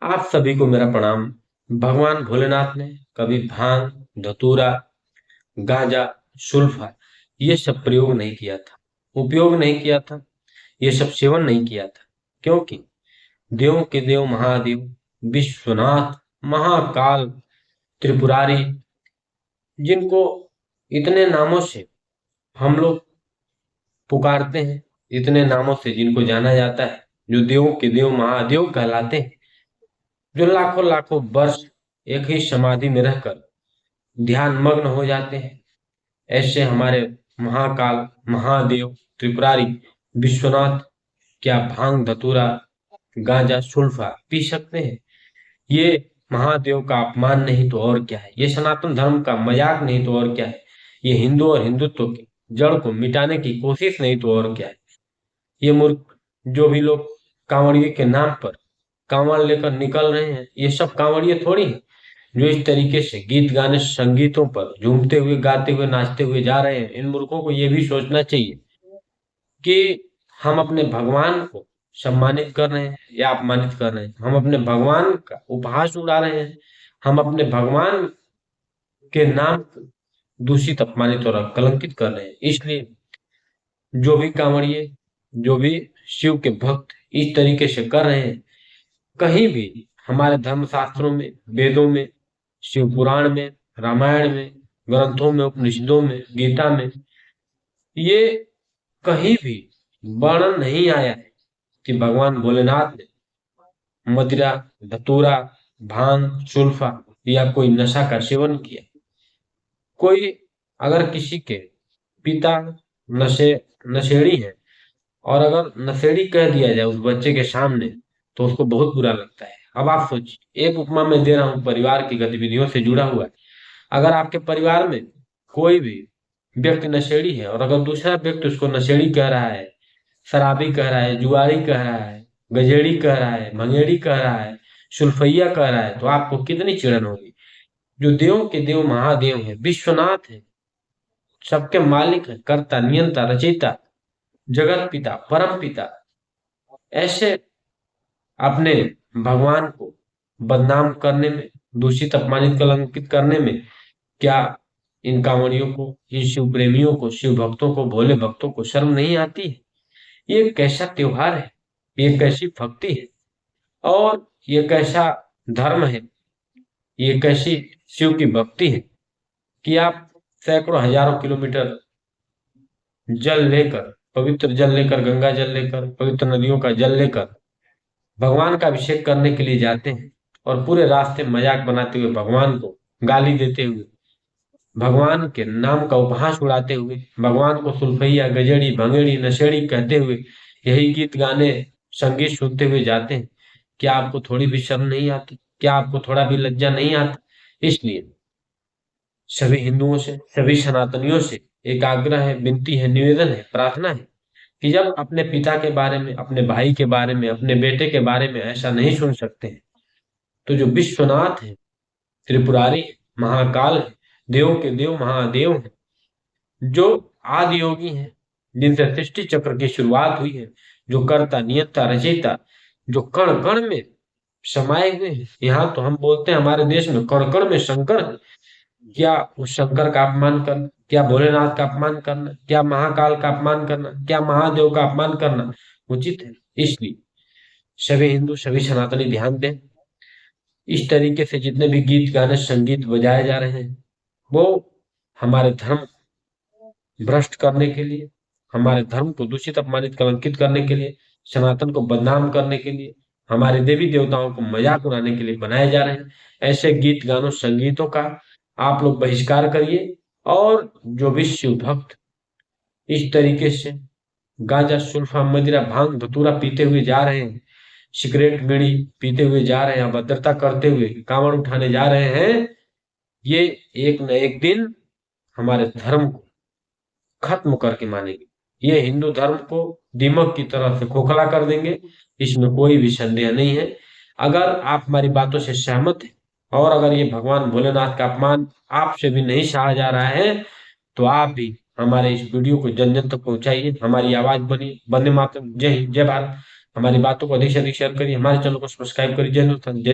आप सभी को मेरा प्रणाम। भगवान भोलेनाथ ने कभी भांग, धतूरा, गांजा, सुल्फा ये सब प्रयोग नहीं किया था, उपयोग नहीं किया था, ये सब सेवन नहीं किया था। क्योंकि देवों के देव महादेव, विश्वनाथ, महाकाल, त्रिपुरारी, जिनको इतने नामों से हम लोग पुकारते हैं, इतने नामों से जिनको जाना जाता है, जो देवों के देव महादेव कहलाते हैं, जो लाखों लाखों वर्ष एक ही समाधि में रहकर ध्यान मग्न हो जाते हैं। ऐसे हमारे महाकाल, महादेव, त्रिपुरारी, विश्वनाथ क्या भांग, धतूरा, गांजा, सुल्फा पी सकते हैं? ये महादेव का अपमान नहीं तो और क्या है? ये सनातन धर्म का मजाक नहीं तो और क्या है? ये हिंदू और हिंदुत्व की जड़ को मिटाने की कोशिश नहीं तो और क्या है? ये मूर्ख जो भी लोग कांवड़िए के नाम पर कांवड़ लेकर निकल रहे हैं, ये सब कांवड़िए थोड़ी हैं जो इस तरीके से गीत गाने, संगीतों पर झूमते हुए, गाते हुए, नाचते हुए जा रहे हैं। इन मूर्खों को ये भी सोचना चाहिए कि हम अपने भगवान को सम्मानित कर रहे हैं या अपमानित कर रहे हैं। हम अपने भगवान का उपहास उड़ा रहे हैं, हम अपने भगवान के नाम को दूषित, अपमानित और कलंकित कर रहे हैं। इसलिए जो भी कांवड़िए, जो भी शिव के भक्त इस तरीके से कर रहे हैं, कहीं भी हमारे धर्मशास्त्रों में, वेदों में, शिव पुराण में, रामायण में, ग्रंथों में, उपनिषदों में, गीता में ये कहीं भी वर्णन नहीं आया है कि भगवान भोलेनाथ ने मदिरा, धतूरा, भांग, सुल्फा या कोई नशा का सेवन किया। कोई अगर किसी के पिता नशेड़ी है और अगर नशेड़ी कह दिया जाए उस बच्चे के सामने, तो उसको बहुत बुरा लगता है। अब आप सोचिए, एक उपमा मैं दे रहा हूं, परिवार की गतिविधियों से जुड़ा हुआ है। अगर आपके परिवार में कोई भी व्यक्ति नशेड़ी है और अगर दूसरा व्यक्ति उसको नशेड़ी कह रहा है, शराबी कह रहा है, जुआरी कह रहा है, गजेड़ी कह रहा है, भंगेड़ी कह रहा है, सुल्फैया कह रहा है, तो आपको कितनी चिड़न होगी? जो देवों के देव महादेव है, विश्वनाथ है, सबके मालिक है, कर्ता, नियंता, रचयिता, जगत पिता, परम पिता, ऐसे अपने भगवान को बदनाम करने में, दूषित, अपमानित, कलंकित करने में क्या इन कांवड़ियों को, इन शिव प्रेमियों को, शिव भक्तों को, भोले भक्तों को शर्म नहीं आती है? ये कैसा त्योहार है, ये कैसी भक्ति है, और ये कैसा धर्म है, ये कैसी शिव की भक्ति है कि आप सैकड़ों हजारों किलोमीटर जल लेकर, पवित्र जल लेकर, गंगा जल लेकर, पवित्र नदियों का जल लेकर भगवान का अभिषेक करने के लिए जाते हैं और पूरे रास्ते मजाक बनाते हुए, भगवान को गाली देते हुए, भगवान के नाम का उपहास उड़ाते हुए, भगवान को सुल्फैया, गजेड़ी, भंगेड़ी, नशेड़ी कहते हुए यही गीत गाने, संगीत सुनते हुए जाते हैं। क्या आपको थोड़ी भी शर्म नहीं आती? क्या आपको थोड़ा भी लज्जा नहीं आता? इसलिए सभी हिंदुओं से, सभी सनातनियों से एक आग्रह है, विनती है, निवेदन है, प्रार्थना है कि जब अपने पिता के बारे में, अपने भाई के बारे में, अपने बेटे के बारे में ऐसा नहीं सुन सकते हैं, तो जो विश्वनाथ है, त्रिपुरारी है, महाकाल है, देव के देव महादेव है, जो आदि योगी हैं, जिनसे सृष्टि चक्र की शुरुआत हुई है, जो कर्ता, नियंता, रचयिता, जो कण कण में समाये हुए हैं। यहाँ तो हम बोलते हैं हमारे देश में कण कण में शंकर है। क्या उस शंकर का अपमान करना, क्या भोलेनाथ का अपमान करना, क्या महाकाल का अपमान करना, क्या महादेव का अपमान करना उचित है? इसलिए सभी हिंदू, सभी सनातनी ध्यान दें। इस तरीके से जितने भी गीत, गाने, संगीत बजाए जा रहे हैं, वो हमारे धर्म भ्रष्ट करने के लिए, हमारे धर्म को दूषित, अपमानित, कलंकित करने के लिए, सनातन को बदनाम करने के लिए, हमारे देवी देवताओं को मजाक उड़ाने के लिए बनाए जा रहे हैं। ऐसे गीत, गानों, संगीतों का आप लोग बहिष्कार करिए। और जो भी शिव भक्त इस तरीके से गांजा, सुल्फा, मदिरा, भांग, धतूरा पीते हुए जा रहे हैं, सिगरेट, बीड़ी पीते हुए जा रहे हैं, अभद्रता करते हुए कांवड़ उठाने जा रहे हैं, ये एक न एक दिन हमारे धर्म को खत्म करके मानेंगे। ये हिंदू धर्म को दीमक की तरह से खोखला कर देंगे, इसमें कोई भी संदेह नहीं है। अगर आप हमारी बातों से सहमत हैं और अगर ये भगवान भोलेनाथ का अपमान आपसे भी नहीं सहा जा रहा है, तो आप भी हमारे इस वीडियो को जन जन तक पहुंचाइए, हमारी आवाज बनी। वंदे मातरम, जय हिंद, जय भारत। हमारी बातों को अधिक से अधिक शेयर करिए, हमारे चैनल को सब्सक्राइब करिए। जय हिंदुस्तान।